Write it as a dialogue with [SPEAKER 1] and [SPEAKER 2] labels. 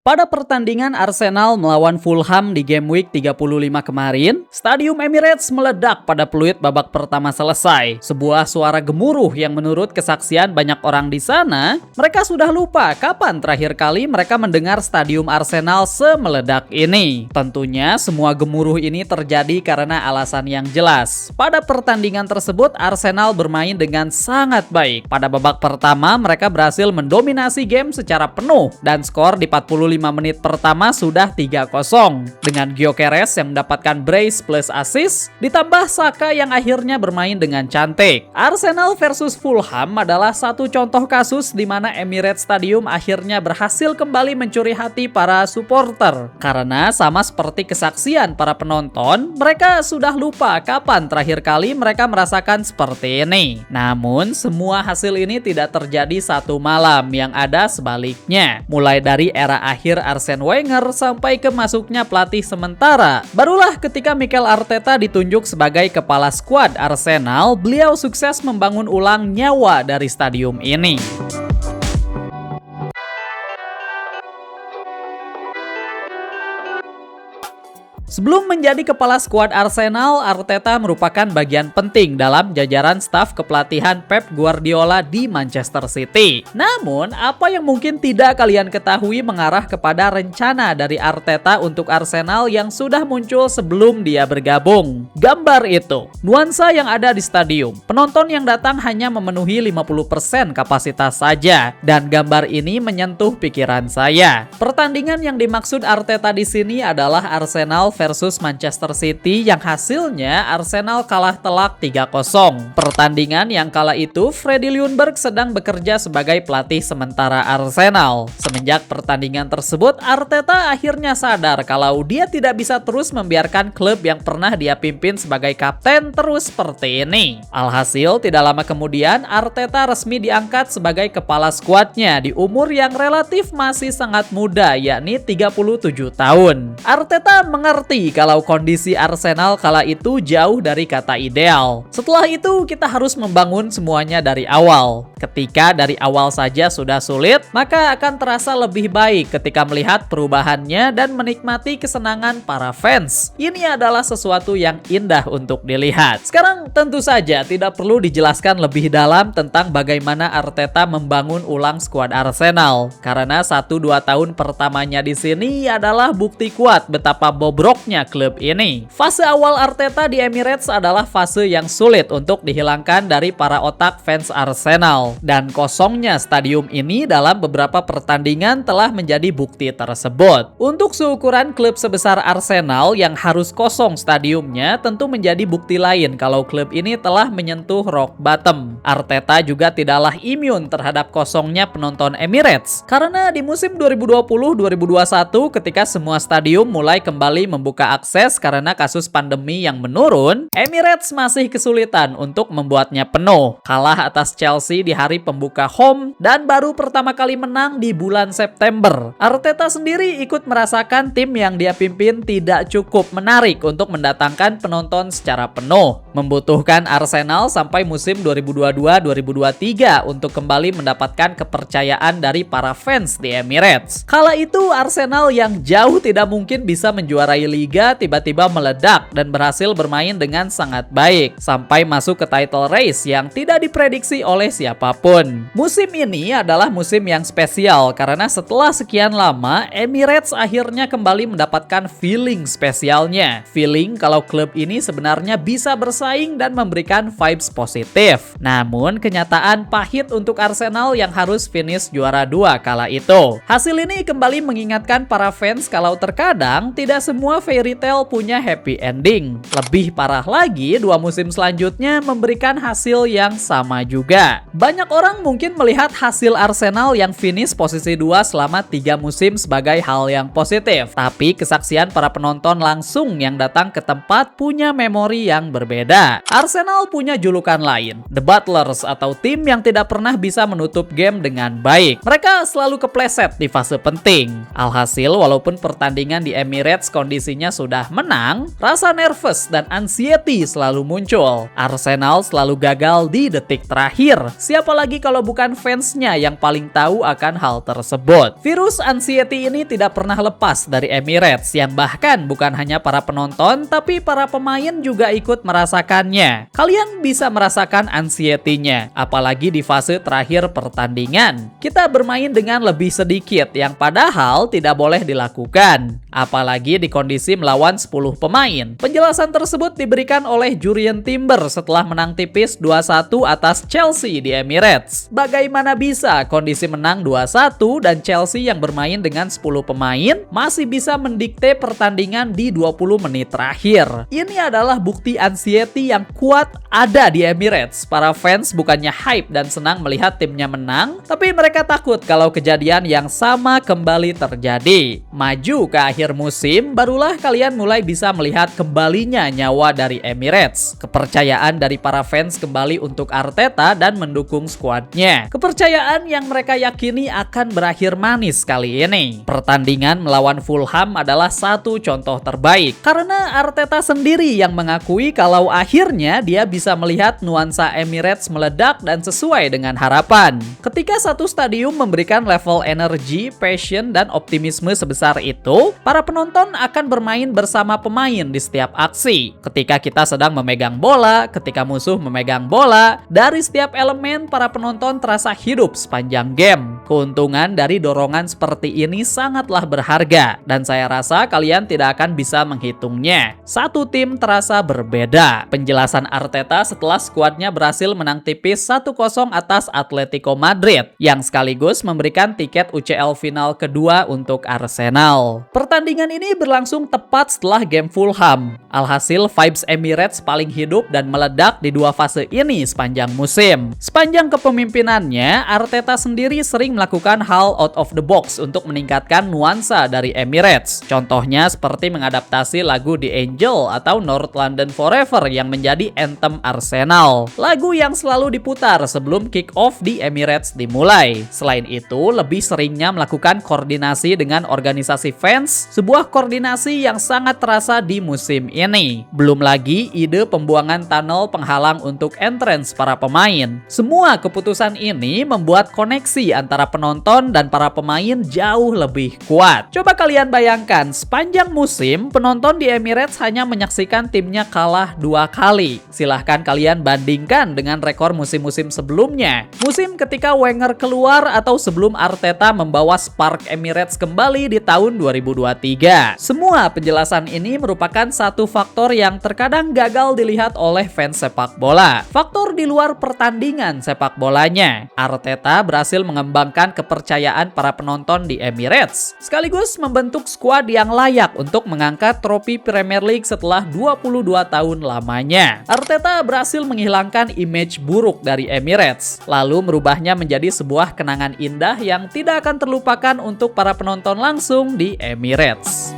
[SPEAKER 1] Pada pertandingan Arsenal melawan Fulham di Game Week 35 kemarin, Stadium Emirates meledak pada peluit babak pertama selesai. Sebuah suara gemuruh yang menurut kesaksian banyak orang di sana, mereka sudah lupa kapan terakhir kali mereka mendengar Stadium Arsenal semeledak ini. Tentunya semua gemuruh ini terjadi karena alasan yang jelas. Pada pertandingan tersebut, Arsenal bermain dengan sangat baik. Pada babak pertama, mereka berhasil mendominasi game secara penuh dan skor di 45 menit pertama sudah 3-0 dengan Gyökeres yang mendapatkan brace plus assist ditambah Saka yang akhirnya bermain dengan cantik. Arsenal versus Fulham adalah satu contoh kasus di mana Emirates Stadium akhirnya berhasil kembali mencuri hati para supporter karena sama seperti kesaksian para penonton, mereka sudah lupa kapan terakhir kali mereka merasakan seperti ini. Namun semua hasil ini tidak terjadi satu malam, yang ada sebaliknya. Mulai dari era akhir Arsene Wenger sampai ke masuknya pelatih sementara, barulah ketika Mikel Arteta ditunjuk sebagai kepala skuad Arsenal, beliau sukses membangun ulang nyawa dari stadium ini. Sebelum menjadi kepala skuad Arsenal, Arteta merupakan bagian penting dalam jajaran staf kepelatihan Pep Guardiola di Manchester City. Namun, apa yang mungkin tidak kalian ketahui mengarah kepada rencana dari Arteta untuk Arsenal yang sudah muncul sebelum dia bergabung. Gambar itu, nuansa yang ada di stadium. Penonton yang datang hanya memenuhi 50% kapasitas saja, dan gambar ini menyentuh pikiran saya. Pertandingan yang dimaksud Arteta di sini adalah Arsenal versus Manchester City yang hasilnya Arsenal kalah telak 3-0. Pertandingan yang kala itu Freddie Ljungberg sedang bekerja sebagai pelatih sementara Arsenal. Semenjak pertandingan tersebut, Arteta akhirnya sadar kalau dia tidak bisa terus membiarkan klub yang pernah dia pimpin sebagai kapten terus seperti ini. Alhasil, tidak lama kemudian Arteta resmi diangkat sebagai kepala skuadnya di umur yang relatif masih sangat muda, yakni 37 tahun. Arteta mengerti kalau kondisi Arsenal kala itu jauh dari kata ideal. Setelah itu kita harus membangun semuanya dari awal. Ketika dari awal saja sudah sulit, maka akan terasa lebih baik ketika melihat perubahannya dan menikmati kesenangan para fans. Ini adalah sesuatu yang indah untuk dilihat. Sekarang tentu saja tidak perlu dijelaskan lebih dalam tentang bagaimana Arteta membangun ulang skuad Arsenal. Karena 1-2 tahun pertamanya di sini adalah bukti kuat betapa bobroknya klub ini. Fase awal Arteta di Emirates adalah fase yang sulit untuk dihilangkan dari para otak fans Arsenal. Dan kosongnya stadium ini dalam beberapa pertandingan telah menjadi bukti tersebut. Untuk seukuran klub sebesar Arsenal yang harus kosong stadiumnya tentu menjadi bukti lain kalau klub ini telah menyentuh rock bottom. Arteta juga tidaklah imun terhadap kosongnya penonton Emirates. Karena di musim 2020-2021 ketika semua stadium mulai kembali membuka akses karena kasus pandemi yang menurun, Emirates masih kesulitan untuk membuatnya penuh. Kalah atas Chelsea di hari pembuka home dan baru pertama kali menang di bulan September. Arteta sendiri ikut merasakan tim yang dia pimpin tidak cukup menarik untuk mendatangkan penonton secara penuh. Membutuhkan Arsenal sampai musim 2022-2023 untuk kembali mendapatkan kepercayaan dari para fans di Emirates. Kala itu Arsenal yang jauh tidak mungkin bisa menjuarai liga tiba-tiba meledak dan berhasil bermain dengan sangat baik sampai masuk ke title race yang tidak diprediksi oleh siapapun. Musim ini adalah musim yang spesial karena setelah sekian lama Emirates akhirnya kembali mendapatkan feeling spesialnya. Feeling kalau klub ini sebenarnya bisa bersaing dan memberikan vibes positif. Namun kenyataan pahit untuk Arsenal yang harus finish juara 2 kala itu. Hasil ini kembali mengingatkan para fans kalau terkadang tidak semua fairy tale punya happy ending. Lebih parah lagi, 2 musim selanjutnya memberikan hasil yang sama juga. Banyak orang mungkin melihat hasil Arsenal yang finish posisi 2 selama 3 musim sebagai hal yang positif. Tapi kesaksian para penonton langsung yang datang ke tempat punya memori yang berbeda. berbeda. Arsenal punya julukan lain, The Butlers, atau tim yang tidak pernah bisa menutup game dengan baik. Mereka selalu kepleset di fase penting. Alhasil, walaupun pertandingan di Emirates kondisinya sudah menang, rasa nervous dan anxiety selalu muncul. Arsenal selalu gagal di detik terakhir. Siapa lagi kalau bukan fansnya yang paling tahu akan hal tersebut. Virus anxiety ini tidak pernah lepas dari Emirates, yang bahkan bukan hanya para penonton, tapi para pemain juga ikut merasakannya. Kalian bisa merasakan anxiety-nya, apalagi di fase terakhir pertandingan. Kita bermain dengan lebih sedikit, yang padahal tidak boleh dilakukan. Apalagi di kondisi melawan 10 pemain. Penjelasan tersebut diberikan oleh Jurrien Timber setelah menang tipis 2-1 atas Chelsea di Emirates. Bagaimana bisa kondisi menang 2-1 dan Chelsea yang bermain dengan 10 pemain masih bisa mendikte pertandingan di 20 menit terakhir? Ini adalah bukti anxiety yang kuat ada di Emirates. Para fans bukannya hype dan senang melihat timnya menang, tapi mereka takut kalau kejadian yang sama kembali terjadi. Maju ke akhir musim, barulah kalian mulai bisa melihat kembalinya nyawa dari Emirates. Kepercayaan dari para fans kembali untuk Arteta dan mendukung skuadnya. Kepercayaan yang mereka yakini akan berakhir manis kali ini. Pertandingan melawan Fulham adalah satu contoh terbaik, karena Arteta sendiri yang mengakui kalau akhirnya dia bisa melihat nuansa Emirates meledak dan sesuai dengan harapan. Ketika satu stadium memberikan level energi, passion, dan optimisme sebesar itu, para penonton akan bermain bersama pemain di setiap aksi. Ketika kita sedang memegang bola, ketika musuh memegang bola, dari setiap elemen para penonton terasa hidup sepanjang game. Keuntungan dari dorongan seperti ini sangatlah berharga, dan saya rasa kalian tidak akan bisa menghitungnya. Satu tim terasa berbeda. Penjelasan Arteta setelah skuadnya berhasil menang tipis 1-0 atas Atletico Madrid, yang sekaligus memberikan tiket UCL final kedua untuk Arsenal. Pertandingan ini berlangsung tepat setelah game Fulham. Alhasil, vibes Emirates paling hidup dan meledak di dua fase ini sepanjang musim. Sepanjang kepemimpinannya, Arteta sendiri sering melakukan hal out of the box untuk meningkatkan nuansa dari Emirates. Contohnya seperti mengadaptasi lagu The Angel atau North London Forever yang menjadi anthem Arsenal. Lagu yang selalu diputar sebelum kick-off di Emirates dimulai. Selain itu, lebih seringnya melakukan koordinasi dengan organisasi fans, sebuah koordinasi yang sangat terasa di musim ini. Belum lagi ide pembuangan tunnel penghalang untuk entrance para pemain. Semua keputusan ini membuat koneksi antara penonton dan para pemain jauh lebih kuat. Coba kalian bayangkan, sepanjang musim, penonton di Emirates hanya menyaksikan timnya kalah 2 kali. Silahkan kalian bandingkan dengan rekor musim-musim sebelumnya. Musim ketika Wenger keluar atau sebelum Arteta membawa Spark Emirates kembali di tahun 2023. Semua penjelasan ini merupakan satu faktor yang terkadang gagal dilihat oleh fans sepak bola. Faktor di luar pertandingan sepak bolanya. Arteta berhasil mengembangkan kepercayaan para penonton di Emirates, sekaligus membentuk skuad yang layak untuk mengangkat trofi Premier League setelah 22 tahun lamanya. Arteta berhasil menghilangkan image buruk dari Emirates, lalu merubahnya menjadi sebuah kenangan indah yang tidak akan terlupakan untuk para penonton langsung di Emirates.